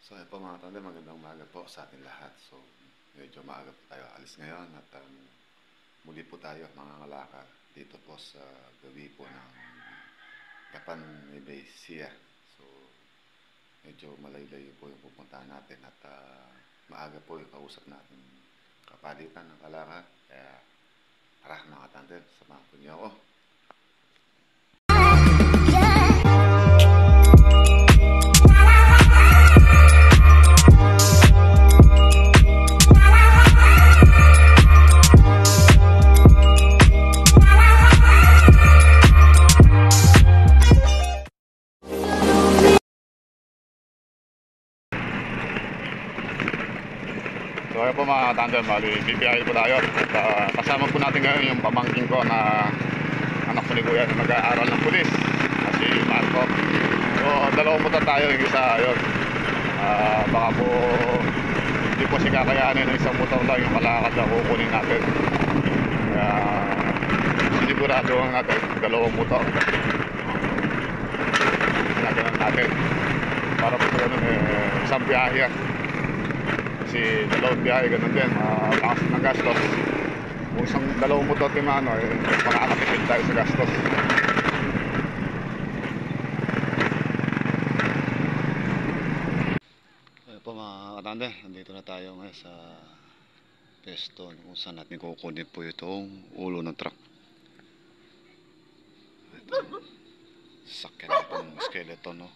So ayun po mga tanda, magandang umaga po sa ating lahat. So medyo maaga po tayo alis ngayon at muli po tayo mga ngalakar dito po sa gawi po ng Gapan Nueva Ecija. So medyo malayo-layo po yung pupuntahan natin at maaga po yung kausap natin kapalitan ng kalakar. Kaya tara mga tanda, samahan po niyo ako. So ayun po mga tandem, BPI po tayo at kasama po natin ngayon yung pamangkin ko na anak ko ni Kuya na nag-aaral ng pulis, si Marco. So dalawang motor tayo, yung isa ayun, baka po hindi po siya kakayanin ng isang motor lang yung malakad na kukunin natin. Kaya sinigurado natin dalawang motor ginagalan natin para po sa ganun isang biyahe. Kasi dalawang biyahe, ganun din, lakas ng gastos. Kung isang dalawang motor timano, makakatipid tayo sa gastos. Ayan po mga katanda, nandito na tayo ngayon sa pesto kung saan natin kukunin po itong ulo ng truck. Ito, sakyan na itong skeleton, no?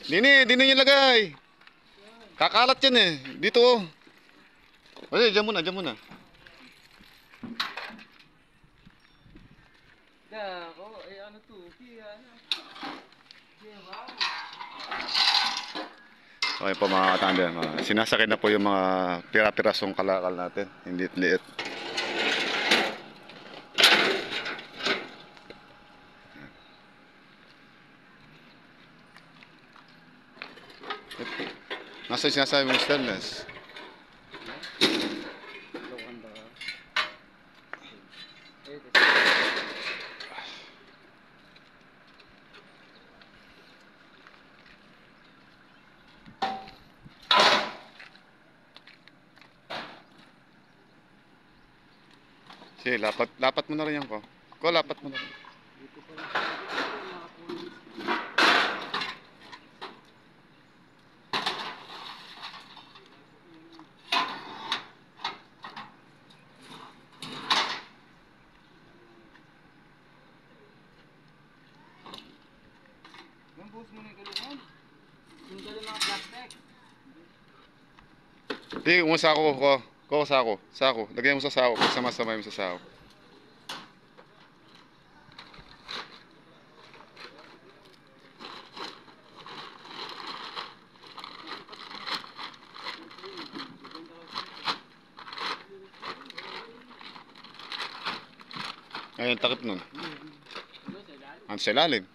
Dini niyo lagay. Kakalat yan eh. Dito oh. Oye, dyan muna, dyan muna. Ano to? Okay po mga katandem. Sinasakit na po yung mga pira-pirasong kalakal natin. Hindi liit. Nasa sinasabi mong stainless? Sige, lapat mo na rin yan ko. Ko, lapat mo na rin. Buhos mo na yung galungan. Yung galungan mga plastic. Hindi, sako ko. Ko, sako. Sako. Lagyan mo sa sako. Sama-samay mo sa sako. Ayun, takip nun. Ang sa ilalim.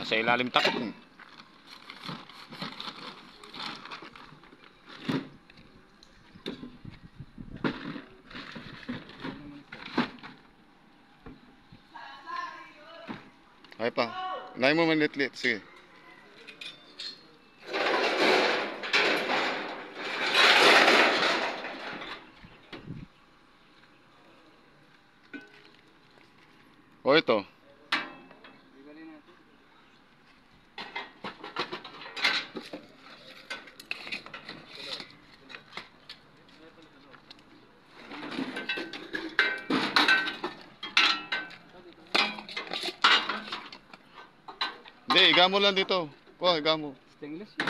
Sa ilalim takip nun. Ay pa. Unahin mo man litlit. Sige. O ito. Hindi, igamo lang dito. Ko, igamo. Stainless yun.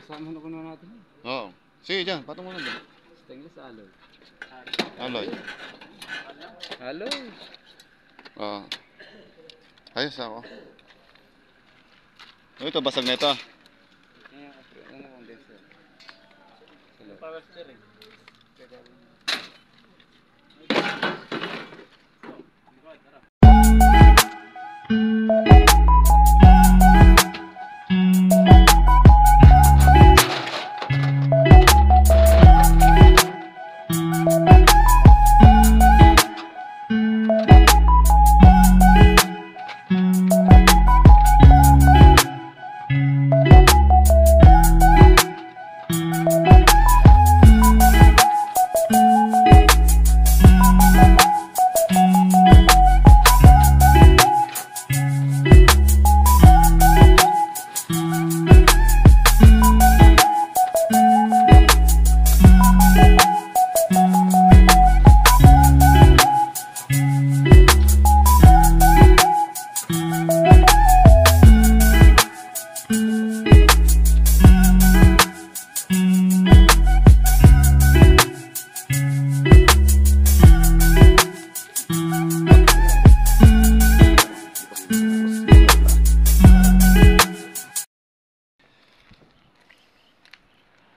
Kasama na kuno natin. Oo. Sige, dyan. Patong mo lang dyan. Stainless alloy. Alloy. Alloy. Oo. Ayos ako. O ito, basag na ito. Ano condenser? Power steering.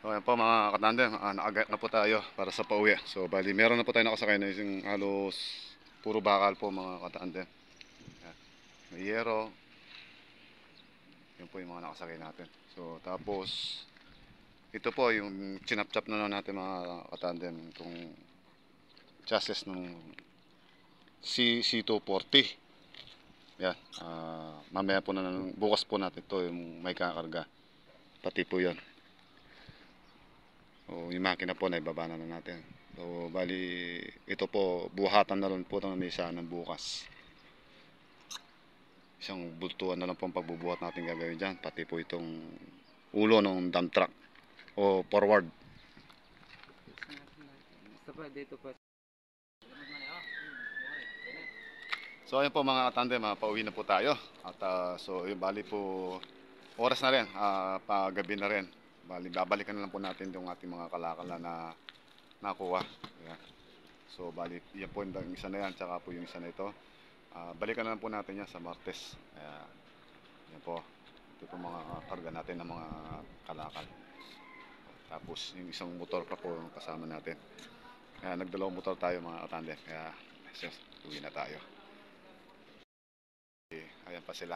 So ayan po mga katandem, nakagat na po tayo para sa pauwi. So bali meron na po tayo nakasakay na yung halos puro bakal po mga katandem. May yero. Yun po yung mga nakasakay natin. So tapos ito po yung chinap-chap na natin mga katandem, itong chassis ng C240. Yan, mamaya po na bukas po natin ito yung may kakarga. Pati po yan. So, yung makina po na ibaba na natin. So, bali, ito po, buhatan na rin po ng misa ng bukas. Isang bultuan na lang po ang pagbubuhat natin gagawin dyan. Pati po itong ulo ng dump truck o forward. Basta pa, dito pa. So ayun po mga katandem, pauwi na po tayo. At so yung bali po oras na rin, pagabi na rin. Bali babalikan na lang po natin yung ating mga kalakala na nakuha. Ayan. So bali yan po yung isa na yan, tsaka po yung isa na ito. Balikan na lang po natin yan sa Martes. Ayan. Yan po. Ito po mga karga natin ng mga kalakal. Tapos yung isang motor pa po yung kasama natin. Kaya nagdalawang motor tayo mga katandem. Kaya sus, uwi na tayo. Ayan pa sila.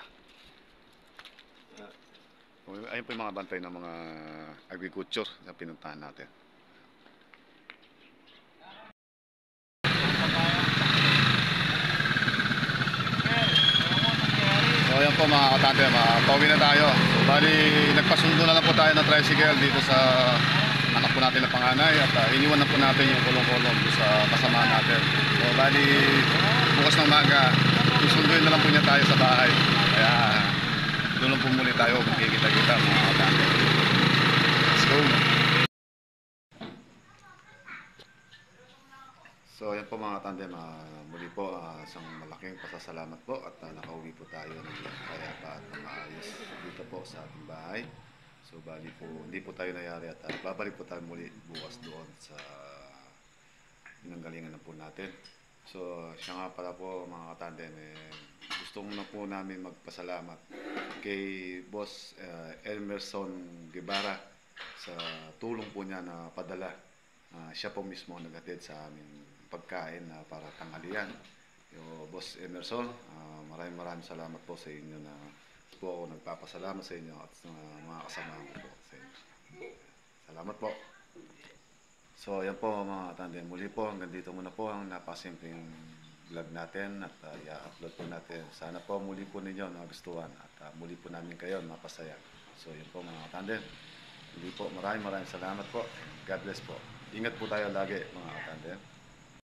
Ayun po yung mga bantay ng mga agriculture na pinuntahan natin. So ayan po mga katandem, pauwi na tayo. So bali nagpasundo na lang po tayo ng tricycle dito sa anak po natin na panganay. At iniwan na po natin yung kulong-kulong sa kasama natin. So bali bukas ng umaga susunduin na lang po niya tayo sa bahay. Kaya doon lang po muli tayo magkikita-kita mga katandem. Let's go! So ayan po mga tandem, muli po isang malaking pasasalamat po at nakauwi po tayo ng kayapa at maayos dito po sa ating bahay. So bali po, hindi po tayo nayari at babalik po tayo muli bukas doon sa pinanggalingan na po natin. So siya nga pala po mga katandem, gusto na po namin magpasalamat kay Boss Elmerson Guevara sa tulong po niya na padala. Siya po mismo ang naghatid sa amin pagkain para tanghalian. Yo, Boss Emerson, maraming salamat po sa inyo na po ako nagpapasalamat sa inyo at sa mga kasama ko po sa inyo. Salamat po. So, yan po mga tandem. Muli po, hanggang dito muna po ang napasimpleng vlog natin at i-upload po natin. Sana po muli po ninyo nagustuhan at muli po namin kayo mapasaya. So, yan po mga tandem. Muli po, maraming salamat po. God bless po. Ingat po tayo lagi mga tandem.